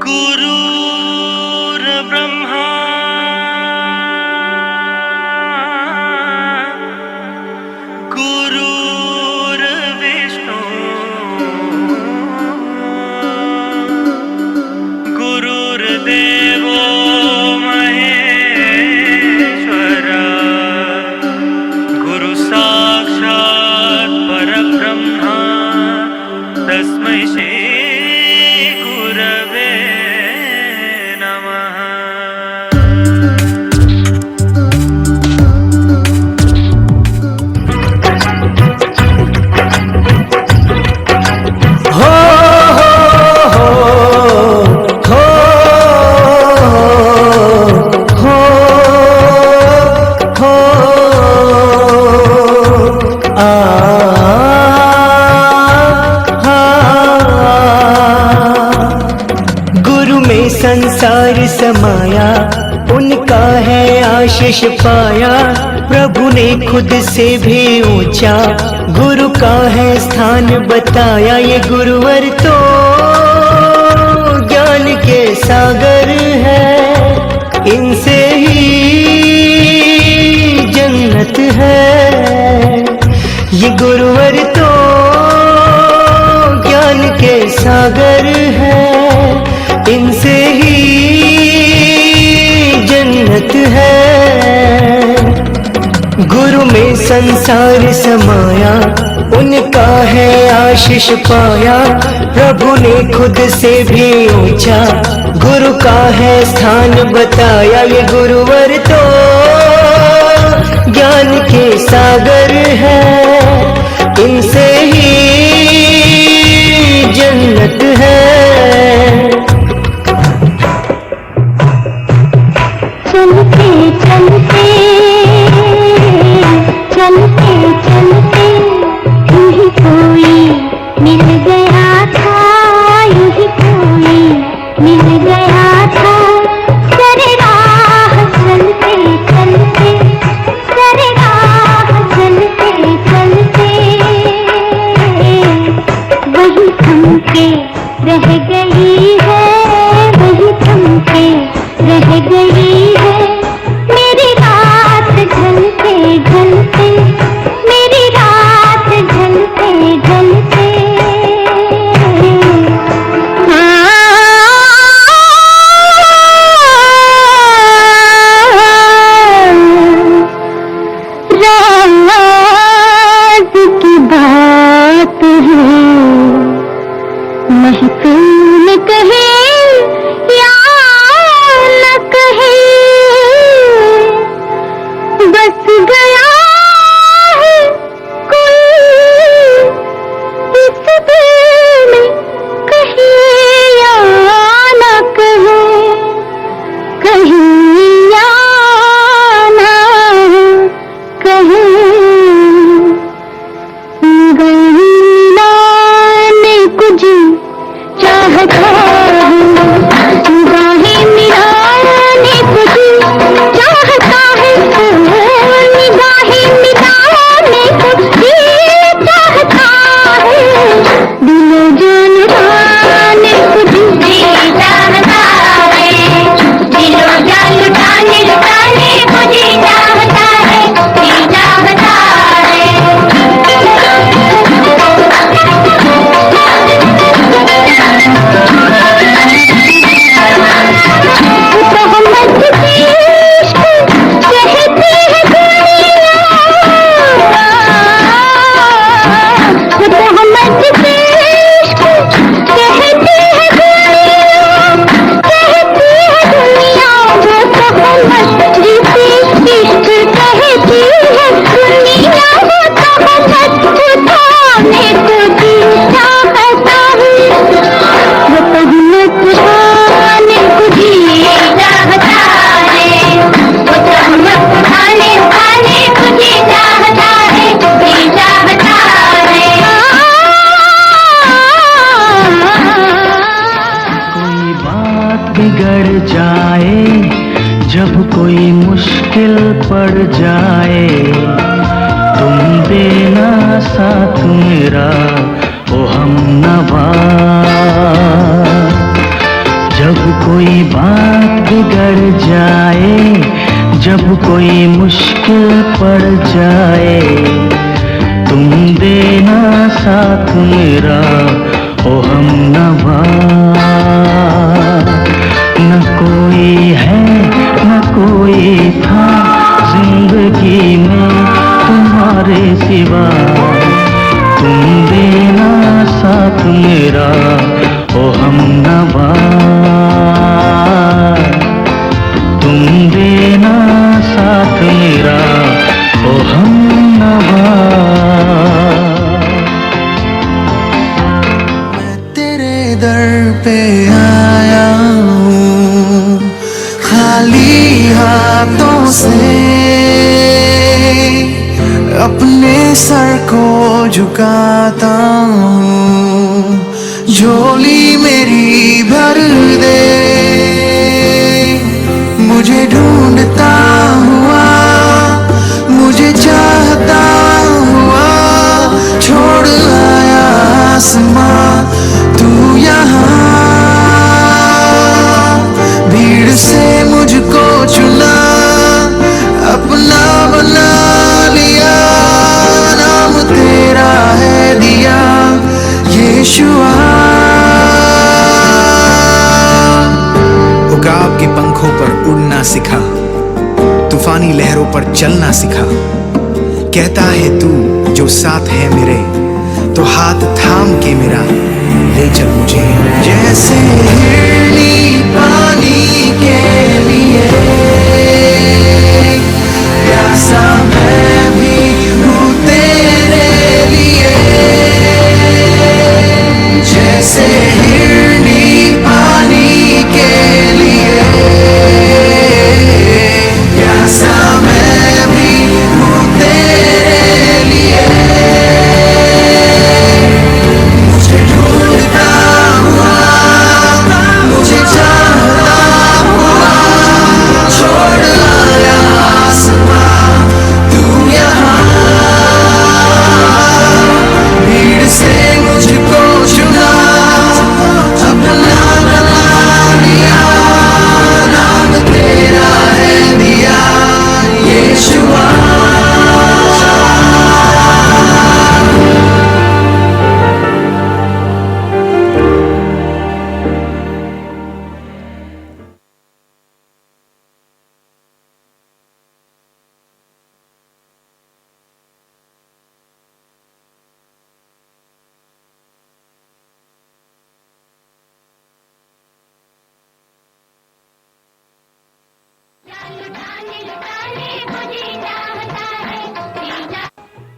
गुरुर्ब्रह्मा गुरुर्विष्णु गुरुर्देवो महेश्वर गुरु साक्षात् परब्रह्मा तस्मै श्री गुरवे नमः। हो हो हो हो हो आ गुरु में संसार समाया, उनका है आशीष पाया। प्रभु ने खुद से भी ऊंचा गुरु का है स्थान बताया। ये गुरुवर तो ज्ञान के सागर है, इनसे ही जन्नत है। ये गुरुवर तो ज्ञान के सागर है, इनसे ही जन्नत है। गुरु में संसार समाया, उनका है आशीष पाया। प्रभु ने खुद से भी ऊंचा गुरु का है स्थान बताया। ये गुरुवर तो ज्ञान के सागर है, इनसे ही जन्नत है। चलते चलते चलते चलते यूं कोई मिल गया था, यूं कोई मिल गया था। सरे राह चलते चलते, सरे राह चलते चलते वही थम के रह गई है, वही थम के रह गई है। मेरी रात ढलते ढलते, मेरी रात ढलते ढलते रात की बात है, महफिल में कहे या न कहे, बस गया है कोई इस दिल में, कहे या न कहे, कहे या न कहे। गईना ने कुछ चाहता है, निगाहें मिलाने कुछ चाहता है, निगाहें मिलाने कुछ चाहता है। दिल जान लुटाने कुछ चाहता है, दिल जान लुटाने लुटाने कुछ चाहता है, चाहता है। बिगड़ जाए, जब कोई मुश्किल पड़ जाए, तुम देना साथ मेरा ओ हमनवा। जब कोई बात बिगड़ जाए, जब कोई मुश्किल पड़ जाए, तुम देना साथ मेरा ओ हमनवा। न कोई है न कोई था जिंदगी में तुम्हारे सिवा, तुम देना साथ मेरा ओ हमनवा, तुम देना साथ मेरा ओ हमनवा। मैं तेरे दर पे आया हूँ खाली हाथों से, अपने सर को झुकाता हूँ, झोली मेरी भर दे। मुझे ढूंढता हुआ, मुझे चाहता हुआ, छोड़ आया आसमां तू यहाँ। भीड़ से मुझको चुना, अपना बना लिया, नाम तेरा है दिया यीशुआ। उकाब के पंखों पर उड़ना सिखा, तूफानी लहरों पर चलना सिखा। कहता है तू जो साथ है मेरे, तो हाथ थाम के मेरा ले चल मुझे। जैसे हिरनी पानी के लिए प्यासा मैं भी हूँ तेरे लिए। जैसे हिरनी पानी के लिए प्यासा मैं भी हूँ तेरे लिए। मुझे ढूंढता हुआ, मुझे चाहता हुआ, छोड़ आया आसमां तू यहाँ। भीड़ से मुझको चुना, अपना बना लिया, नाम तेरा है दिया यीशुआ।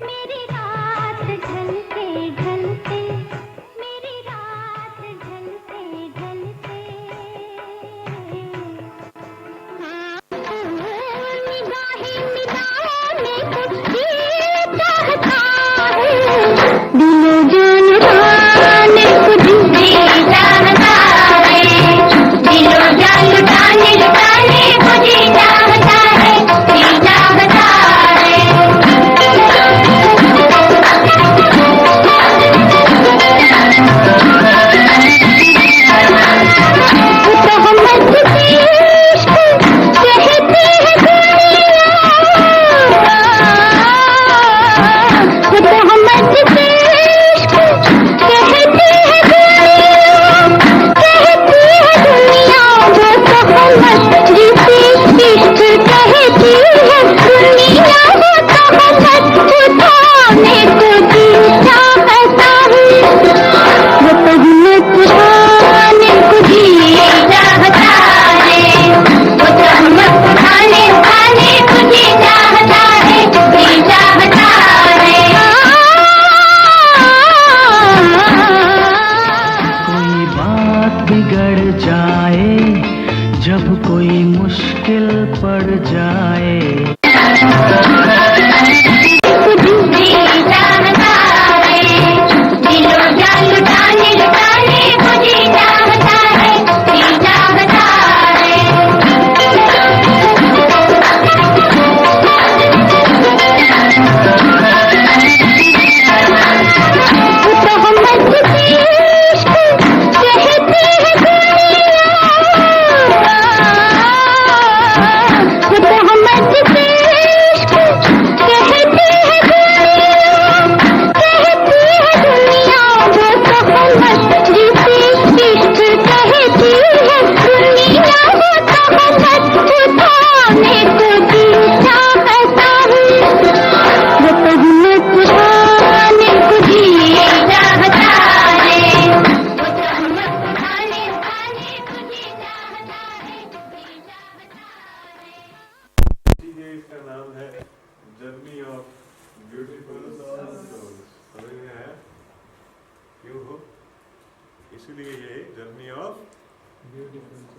मेरी रात ढलते ढलते, मेरी रात ढलते ढलते, निगाहें मिलाने को जी चाहता है, दिलो जान लुटाने को जी चाहता है, दिलो जान लुटाने को जी चाहता है, जी चाहता है। बिगड़ जाए, जब कोई मुश्किल पड़ जाए,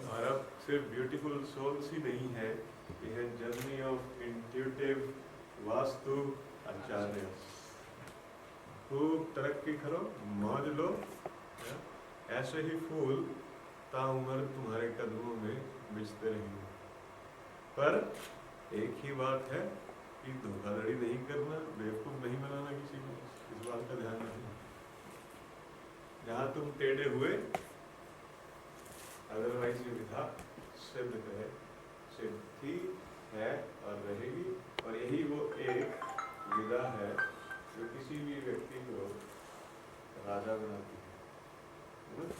और अब सिर्फ ब्यूटीफुल सोल्स ही नहीं है, ये है जर्नी ऑफ इंट्यूटिव वास्तु आचार्य। खूब तरक्की करो, मौज लो, ऐसे ही फूल ताउम्र तुम्हारे कदमों में बिछते रहेंगे। पर एक ही बात है कि धोखाधड़ी नहीं करना, बेवकूफ नहीं बनाना किसी को, इस बात का ध्यान रखना। जहाँ तुम टेढ़े हुए, अदरवाइज ये विधा सिद्ध है, सिद्ध थी, है और रहेगी। और यही वो एक विधा है जो किसी भी व्यक्ति को राजा बनाती है।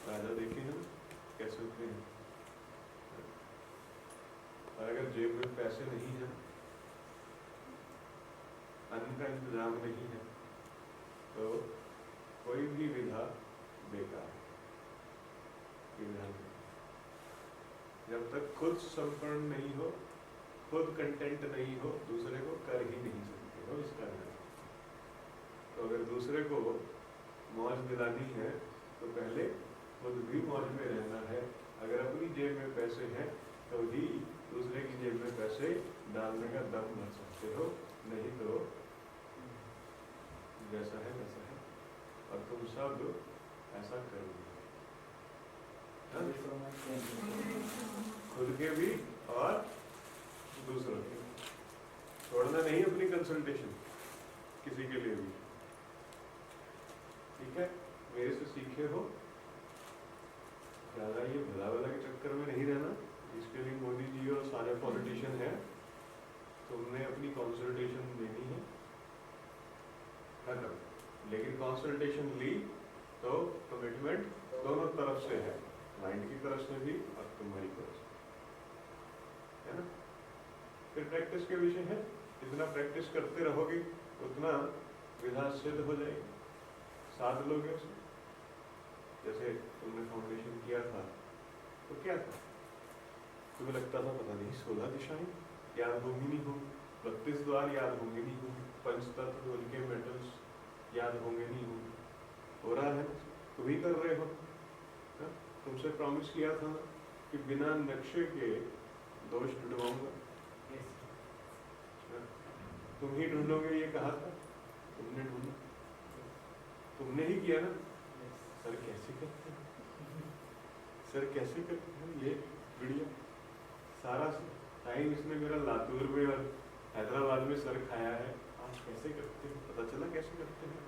राजा देखे हैं कैसे होते हैं। और अगर जेब में पैसे नहीं है, अन्न का इंतजाम नहीं है, तो कोई भी विधा बेकार है। जब तक खुद संपन्न नहीं हो, खुद कंटेंट नहीं हो, दूसरे को कर ही नहीं सकते हो इसका ध्यान। तो अगर दूसरे को मौज दिलानी है तो पहले खुद भी मौज में रहना है। अगर अपनी जेब में पैसे हैं तो ही दूसरे की जेब में पैसे डालने का दम भर सकते हो, नहीं तो जैसा है वैसा है। और तुम सब ऐसा करोगे, खुद के भी और दूसरों के। छोड़ना नहीं अपनी कंसल्टेशन किसी के लिए भी, ठीक है। मेरे से सीखे हो, ज़्यादा ये भला भला के चक्कर में नहीं रहना। इसके लिए मोदी जी और सारे पॉलिटिशियन हैं, तुमने अपनी कंसल्टेशन देनी है, लेकिन कंसल्टेशन ली तो कमिटमेंट दोनों तरफ से है, क्लाइंट की तरफ से भी और तुम्हारी तरफ से, है ना। फिर प्रैक्टिस के विषय है, जितना प्रैक्टिस करते रहोगे उतना विधा सिद्ध हो जाएगी। साध लोगे उसमें। जैसे तुमने फाउंडेशन किया था तो क्या था, तुम्हें लगता था पता नहीं 16 दिशाएं याद होंगी नहीं होंगी, 32 द्वार याद होंगे नहीं होंगे, पंचतत्व उनके मेटल्स याद होंगे नहीं होंगे। हो रहा है, तुम ही कर रहे हो। तुमसे प्रॉमिस किया था कि बिना नक्शे के दोष ढूंढवाऊंगा, तुम ही ढूंढोगे ये कहा था, तुमने ढूंढा, तुमने ही किया ना। सर कैसे करते हैं, सर कैसे करते हैं ये वीडियो, सारा टाइम इसने मेरा लातूर में और हैदराबाद में सर खाया है। आज कैसे करते हैं, पता चला कैसे करते हैं।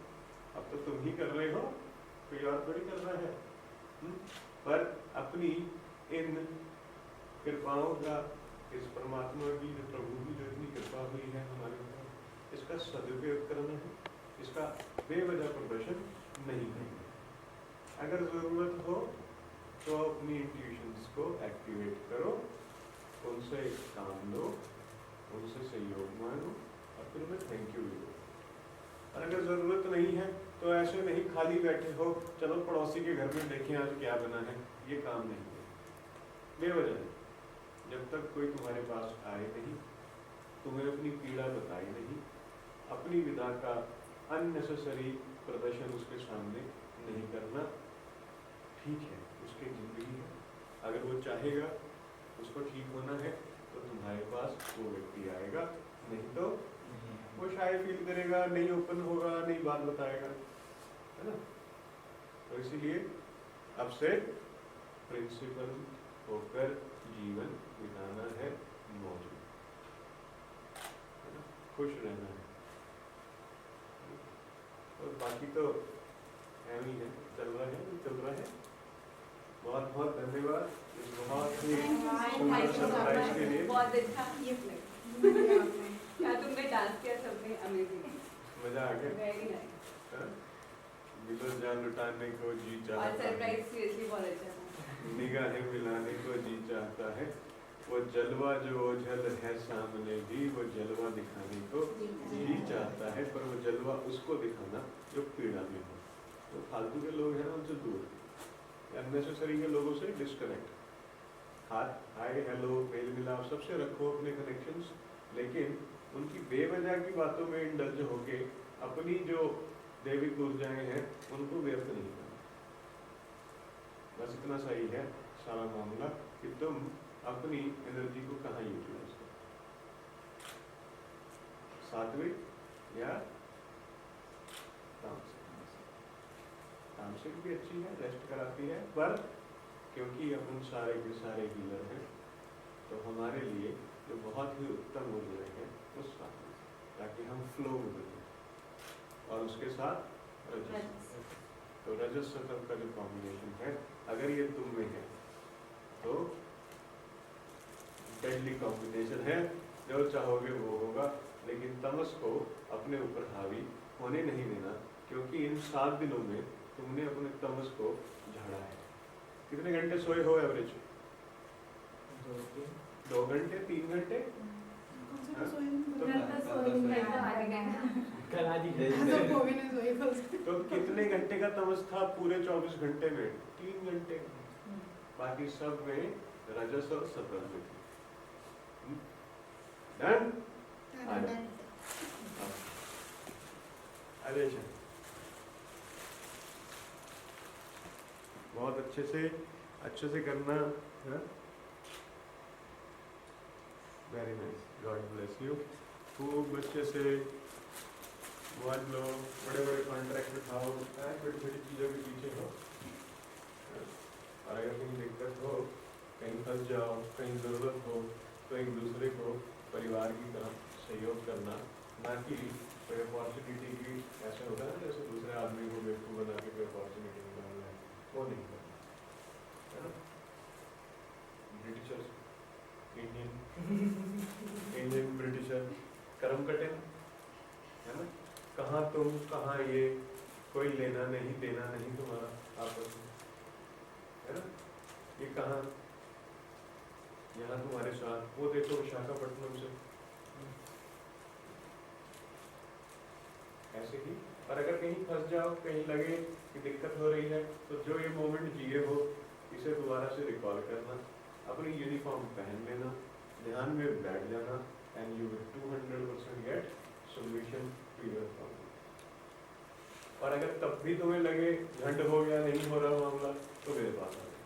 अब तो तुम ही कर रहे हो, कोई और थोड़ी कर रहा है। पर अपनी इन कृपाओं का, इस परमात्मा की, जो प्रभु की जो इतनी कृपा हुई है हमारे ऊपर, इसका सदुपयोग करना है, इसका बेवजह प्रदर्शन नहीं करना। अगर ज़रूरत हो तो अपनी इंट्यूशंस को एक्टिवेट करो, उनसे काम लो, उनसे सहयोग मांगो और फिर उन्हें थैंक यू भी दो। और अगर ज़रूरत नहीं है तो ऐसे नहीं खाली बैठे हो, चलो पड़ोसी के घर में देखें आज क्या बना है, ये काम नहीं है बेवजह। जब तक कोई तुम्हारे पास आए नहीं, तुम्हें अपनी पीड़ा बताए नहीं, अपनी विधा का अननेसेसरी प्रदर्शन उसके सामने नहीं करना। ठीक है, उसकी जिंदगी है, अगर वो चाहेगा उसको ठीक होना है तो तुम्हारे पास वो व्यक्ति आएगा, नहीं तो वो शायद फील करेगा, नहीं ओपन होगा, नहीं बात बताएगा, है ना। तो इसीलिए अब से प्रिंसिपल होकर जीवन बिताना है, मौजूद, है ना, खुश रहना है। और बाकी तो एम ही है, चल रहा है, चल रहा है। बहुत बहुत धन्यवाद इस बहुत ही सुंदर सरप्राइज के लिए। बहुत अच्छा ये क्या तुमने डांस किया, सबने अमेजिंग, मजा आ गया, वेरी नाइस। दिलो जान लुटाने को जी और चाहता सरप्राइज है, सीरियसली बहुत अच्छा था। निगाहें मिलाने को जी चाहता है, वो जलवा जो ओझल है सामने भी, वो जलवा दिखाने को जी चाहता है, पर वो जलवा उसको दिखाना जो पीड़ा में हो। तो फालतू के लोग हैं ना, उनसे दूर, अननेसेसरी के लोगों से डिस्कनेक्ट। हाय हेलो मेल मिलाप सबसे रखो अपने कनेक्शंस, लेकिन उनकी बेवजह की बातों में इंडल्ज होके अपनी जो दैविक ऊर्जाएं हैं उनको व्यर्थ नहीं करना। बस इतना सही है सारा मामला। कि तुम अपनी एनर्जी को कहाँ यूटिलाइज करो, सात्विक या तामसिक। तामसिक भी अच्छी है, रेस्ट कराती है, पर क्योंकि अपन सारे के सारे हीलर हैं तो हमारे लिए जो बहुत ही उत्तम ऊर्जा है वो सात्विक, ताकि हम फ्लो में बने। और उसके साथ रजस, तो रजस सत्व का जो कॉम्बिनेशन है, अगर ये तुम में है तो डेडली कॉम्बिनेशन है, जो चाहोगे वो होगा। लेकिन तमस को अपने ऊपर हावी होने नहीं देना, क्योंकि इन 7 दिनों में तुमने अपने तमस को झाड़ा है। कितने घंटे सोए हो एवरेज? 2 घंटे, 3 घंटे? तो कितने घंटे का तमस था पूरे 24 घंटे में? 3 घंटे। बाकी सब में रजस और सत्व में थी। डन? अरे बहुत अच्छे से करना है। Very nice, God bless you. खूब अच्छे से मान लो, बड़े बड़े कॉन्ट्रैक्ट उठाओ, छोटी छोटी चीज़ों के पीछे हो। और अगर कहीं दिक्कत हो, कहीं फंस जाओ, कहीं ज़रूरत हो, तो एक दूसरे को परिवार की तरह सहयोग करना, ना कि कोई अपॉर्चुनिटी की ऐसे होता है ना जैसे दूसरे आदमी को बेवकूफ़ बना के कोई अपॉर्चुनिटी निकालना है, वो नहीं करना, है ना। ब्रिटिशर्स, इंडियन ब्रिटिशर कर्म कटे, है ना। कहाँ तुम कहाँ ये, कोई लेना नहीं देना नहीं तुम्हारा आपस में, है ना। ये कहाँ, यहाँ तुम्हारे साथ, वो देखो विशाखापट्टनम से ऐसे ही। और अगर कहीं फंस जाओ, कहीं लगे कि दिक्कत हो रही है, तो जो ये मोमेंट जिए हो इसे दोबारा से रिकॉल करना, अपनी यूनिफॉर्म पहन लेना, ध्यान में बैठ जाना, and you will 200% get solution to your problem. और अगर तब भी तुम्हें लगे झंड हो गया, नहीं हो रहा मामला, तो मेरे पास आ जाए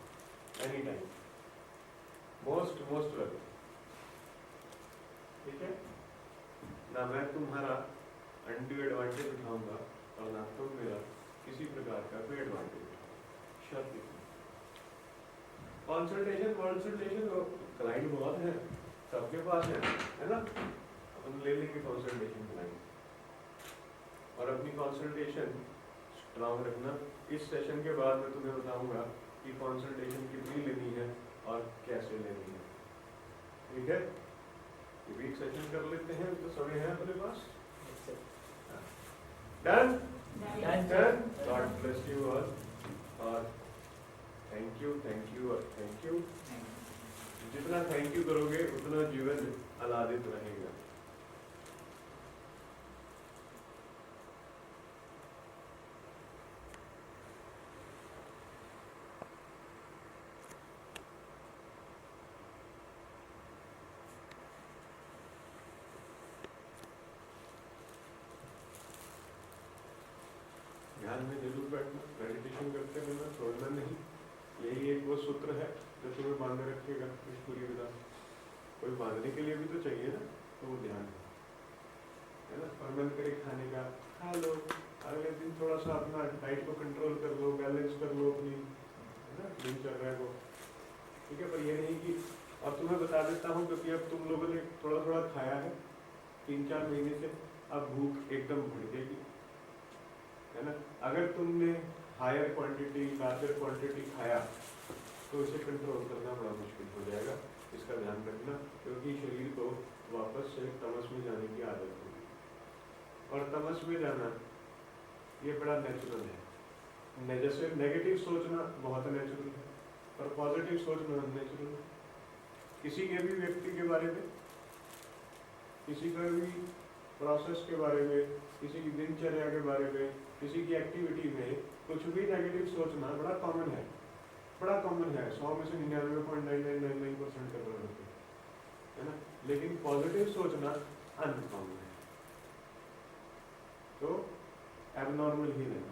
एनी टाइम, मोस्ट वेलकम। ठीक है ना, मैं तुम्हारा अनड्यू एडवांटेज उठाऊंगा और ना तुम मेरा किसी प्रकार का कोई एडवांटेज उठाओ। शर्त कंसल्टेशन क्लाइंट बहुत है, सबके पास है ना। अपन ले लेंगे कंसल्टेशन क्लाइंट, और अपनी कंसल्टेशन स्ट्रांग रखना। इस सेशन के बाद मैं तुम्हें बताऊंगा कि कंसल्टेशन कितनी लेनी है और कैसे लेनी है। ठीक है, एक सेशन कर लेते हैं, तो समय है अपने पास। Done? God bless you all, और थैंक यू और थैंक यू। जितना थैंक यू करोगे उतना जीवन आह्लादित रहेगा। ध्यान में जरूर बैठना, मेडिटेशन करते रहना, छोड़ना नहीं। यही एक वो सूत्र है जो तुम्हें बांधे रखेगा इस पूरी विधा। कोई बांधने के लिए भी तो चाहिए ना, तो वो ध्यान है ना। और मन करे खाने का, खा लो, अगले दिन थोड़ा सा अपना डाइट को कंट्रोल कर लो, बैलेंस कर लो अपनी, है ना, दिनचर्या को। ठीक है, पर ये नहीं कि, अब तुम्हें बता देता हूँ क्योंकि अब तुम लोगों ने थोड़ा थोड़ा खाया है 3-4 महीने से, अब भूख एकदम बढ़ जाएगी, है ना। अगर तुमने हायर क्वांटिटी, लार्जर क्वांटिटी खाया तो इसे कंट्रोल करना बड़ा मुश्किल हो जाएगा। इसका ध्यान रखना, क्योंकि शरीर को वापस से तमस में जाने की आदत होगी, और तमस में जाना ये बड़ा नेचुरल है। जैसे नेगेटिव सोचना बहुत नेचुरल है, पर पॉजिटिव सोचना अननेचुरल है। किसी के भी व्यक्ति के बारे में, किसी का भी प्रोसेस के बारे में, किसी की दिनचर्या के बारे में, किसी की एक्टिविटी में कुछ भी नेगेटिव सोचना बड़ा कॉमन है, 100 में से 99.9999% कर रहे होते हैं ना। लेकिन पॉजिटिव सोचना अनकॉमन है, तो एबनॉर्मल ही नहीं।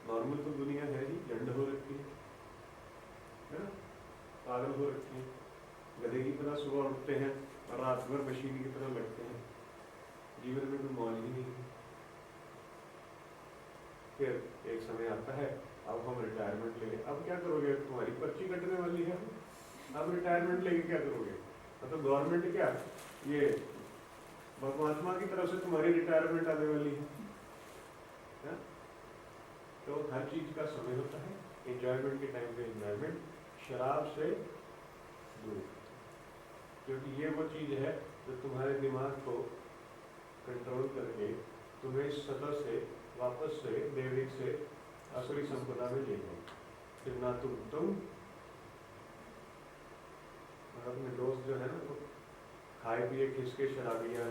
नॉर्मल तो दुनिया है ही, झंड हो रखी है ना, पागल हो रखी हैं, गधे की तरह सुबह उठते हैं और रात भर मशीन की तरह लगते हैं, जीवन में कोई मौज ही नहीं है। फिर एक समय आता है, अब हम रिटायरमेंट ले लें, अब क्या करोगे, तुम्हारी पर्ची कटने वाली है, अब रिटायरमेंट लेके क्या करोगे? मतलब गवर्नमेंट क्या, ये परमात्मा की तरफ से तुम्हारी रिटायरमेंट आने वाली है? तो हर चीज का समय होता है, एंजॉयमेंट के टाइम पे एंजॉयमेंट, शराब से दूर, क्योंकि ये वो चीज है जो तुम्हारे दिमाग को कंट्रोल करके तुम्हें सतह से वापस से दैविक से असली संपदा में ले जाए। फिर ना तुम अपने दोस्त जो है ना, वो खाए पिए खिसके शराबी या